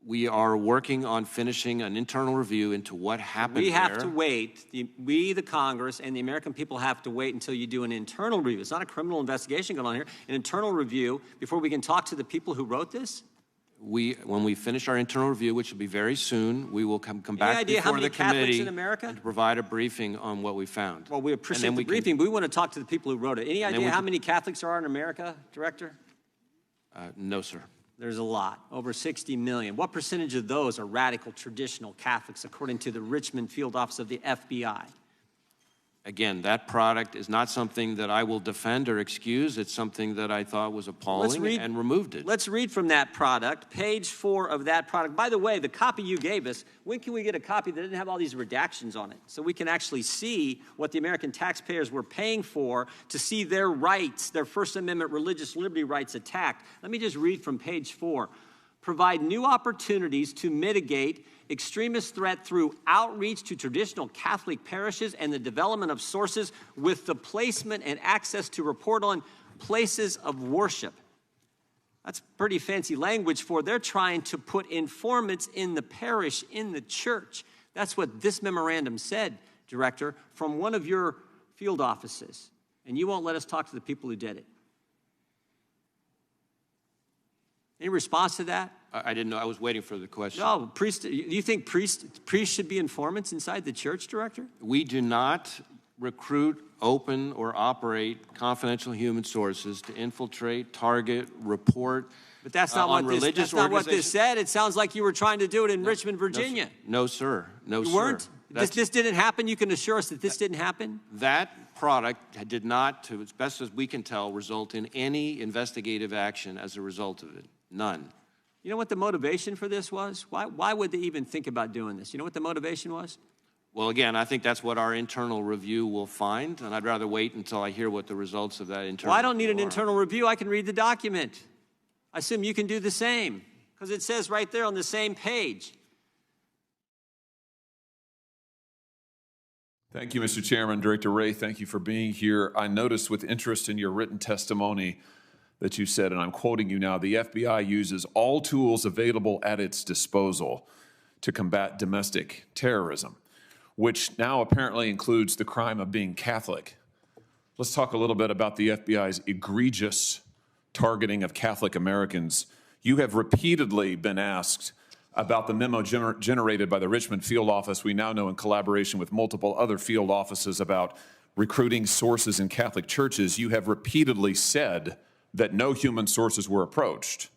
We are working on finishing an internal review into what happened We have there. to wait. We, the Congress, and the American people have to wait until you do an internal review. It's not a criminal investigation going on here. An internal review before we can talk to the people who wrote this? When we finish our internal review, which will be very soon, we will come back before the committee in America? and provide a briefing on what we found. Well, we appreciate the briefing, but we want to talk to the people who wrote it. Any idea how many Catholics there are in America, Director? No, sir. There's a lot, over 60 million. What percentage of those are radical traditional Catholics, according to the Richmond Field Office of the FBI? Again, that product is not something that I will defend or excuse. It's something that I thought was appalling and removed it. Let's read from that product, page 4 of that product. By the way, the copy you gave us, when can we get a copy that didn't have all these redactions on it so we can actually see what the American taxpayers were paying for to see their rights, their First Amendment religious liberty rights attacked? Let me just read from page 4. Provide new opportunities to mitigate extremist threat through outreach to traditional Catholic parishes and the development of sources with the placement and access to report on places of worship. That's pretty fancy language for they're trying to put informants in the parish, in the church. That's what this memorandum said, Director, from one of your field offices. And you won't let us talk to the people who did it. Any response to that? I didn't know. I was waiting for the question. No, you think priests should be informants inside the church, Director? We do not recruit, open, or operate confidential human sources to infiltrate, target, report. But that's not what this said. It sounds like you were trying to do it in Richmond, Virginia. No, sir. No, sir. You weren't? This didn't happen? You can assure us that this didn't happen? That product did not, to as best as we can tell, result in any investigative action as a result of it. None. You know what the motivation for this was? Why would they even think about doing this? You know what the motivation was? Well, again, I think that's what our internal review will find, and I'd rather wait until I hear what the results of that internal Well, I don't need an review are. internal review. I can read the document. I assume you can do the same, because it says right there on the same page. Thank you, Mr. Chairman. Director Ray, thank you for being here. I noticed with interest in your written testimony that you said, and I'm quoting you now, the FBI uses all tools available at its disposal to combat domestic terrorism, which now apparently includes the crime of being Catholic. Let's talk a little bit about the FBI's egregious targeting of Catholic Americans. You have repeatedly been asked about the memo generated by the Richmond Field Office, we now know in collaboration with multiple other field offices, about recruiting sources in Catholic churches. You have repeatedly said that no human sources were approached.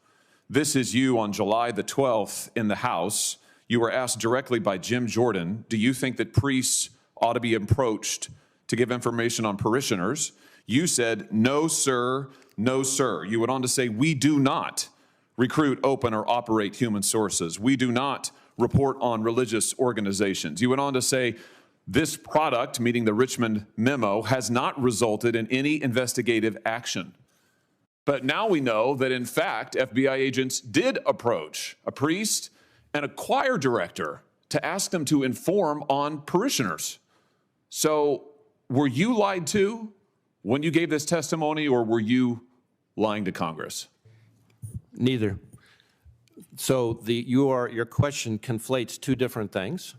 This is you on July the 12th in the House. You were asked directly by Jim Jordan, do you think that priests ought to be approached to give information on parishioners? You said, no, sir, no, sir. You went on to say, we do not recruit, open, or operate human sources. We do not report on religious organizations. You went on to say, this product, meaning the Richmond memo, has not resulted in any investigative action. But now we know that, in fact, FBI agents did approach a priest and a choir director to ask them to inform on parishioners. So were you lied to when you gave this testimony, or were you lying to Congress? Neither. So your question conflates two different things.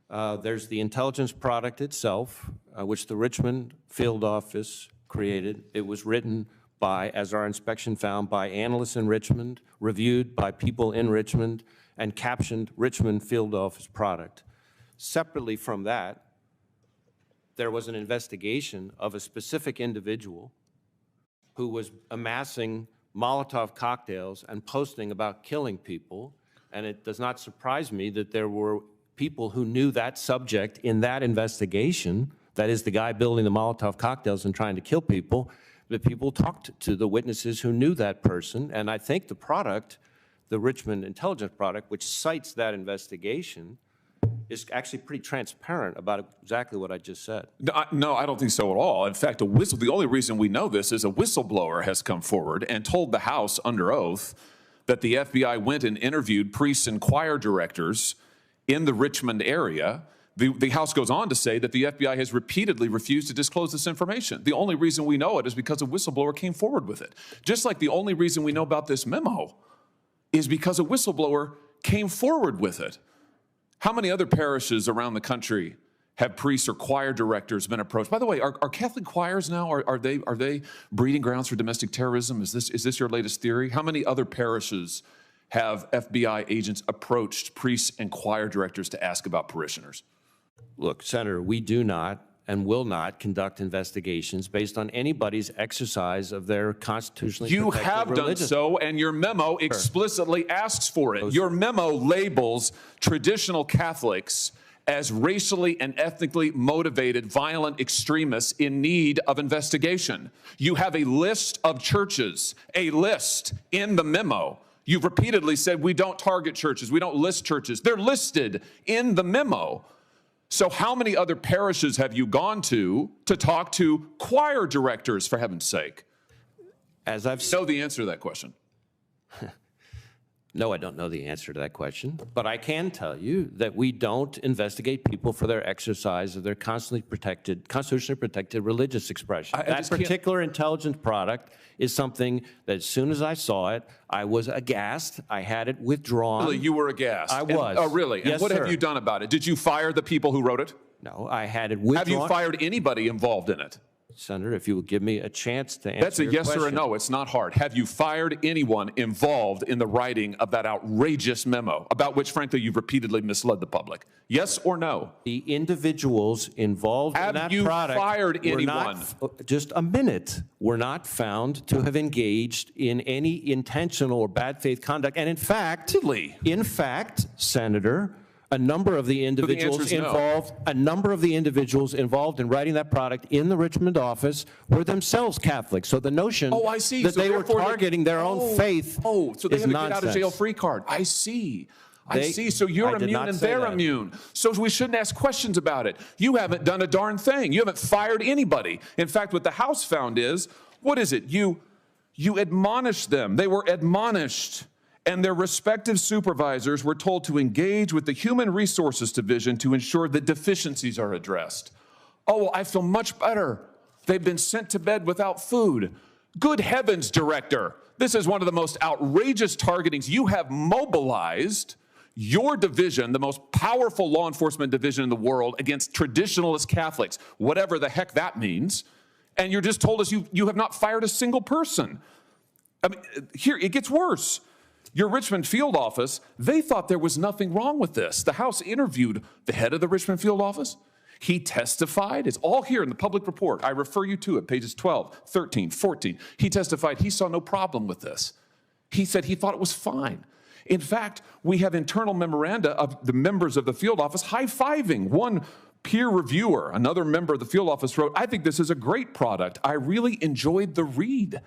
There's the intelligence product itself, which the Richmond Field Office created. It was written by, as our inspection found, by analysts in Richmond, reviewed by people in Richmond, and captioned Richmond Field Office product. Separately from that, there was an investigation of a specific individual who was amassing Molotov cocktails and posting about killing people, and it does not surprise me that there were people who knew that subject in that investigation, that is the guy building the Molotov cocktails and trying to kill people, that people talked to the witnesses who knew that person, and I think the product, the Richmond intelligence product, which cites that investigation, is actually pretty transparent about exactly what I just said. No, I don't think so at all. In fact, the only reason we know this is a whistleblower has come forward and told the House under oath that the FBI went and interviewed priests and choir directors in the Richmond area. The House goes on to say that the FBI has repeatedly refused to disclose this information. The only reason we know it is because a whistleblower came forward with it. Just like the only reason we know about this memo is because a whistleblower came forward with it. How many other parishes around the country have priests or choir directors been approached? By the way, are Catholic choirs now, are they breeding grounds for domestic terrorism? Is this your latest theory? How many other parishes have FBI agents approached priests and choir directors to ask about parishioners? Look, Senator, we do not and will not conduct investigations based on anybody's exercise of their constitutionally You protected have religion. done so, and your memo explicitly asks for it. Your memo labels traditional Catholics as racially and ethnically motivated violent extremists in need of investigation. You have a list of churches, a list in the memo. You've repeatedly said we don't target churches, we don't list churches. They're listed in the memo. So how many other parishes have you gone to talk to choir directors, for heaven's sake? As I've Know the answer to that question. No, I don't know the answer to that question, but I can tell you that we don't investigate people for their exercise of their constitutionally protected religious expression. I That just can't- particular intelligence product is something that as soon as I saw it, I was aghast. I had it withdrawn. Really, you were aghast. I And- was. oh, really? And Yes, what sir. have you done about it? Did you fire the people who wrote it? No, I had it withdrawn. Have you fired anybody involved in it? Senator, if you would give me a chance to answer That's a your yes or a question. no. It's not hard. Have you fired anyone involved in the writing of that outrageous memo, about which, frankly, you've repeatedly misled the public? Yes or no? The individuals involved in Have that you product fired were not- just a minute, were not found to have engaged in any intentional or bad faith conduct. And in fact, Really? Senator, a number of the individuals answer is no. involved in writing that product in the Richmond office were themselves Catholics. So the notion Oh, I see. that So they were therefore targeting their own faith so they is have a nonsense. get out of jail free card. I see. I They- see. So you're I did immune not and say they're that. immune. So we shouldn't ask questions about it. You haven't done a darn thing. You haven't fired anybody. In fact, what the House found is, what is it? You admonished them. They were admonished. And their respective supervisors were told to engage with the Human Resources Division to ensure that deficiencies are addressed. Oh, well, I feel much better. They've been sent to bed without food. Good heavens, Director. This is one of the most outrageous targetings. You have mobilized your division, the most powerful law enforcement division in the world, against traditionalist Catholics, whatever the heck that means. And you're just told us you have not fired a single person. I mean, here, it gets worse. Your Richmond field office, they thought there was nothing wrong with this. The House interviewed the head of the Richmond field office. He testified. It's all here in the public report. I refer you to it, pages 12, 13, 14. He testified he saw no problem with this. He said he thought it was fine. In fact, we have internal memoranda of the members of the field office high-fiving. One peer reviewer, another member of the field office wrote, "I think this is a great product. I really enjoyed the read."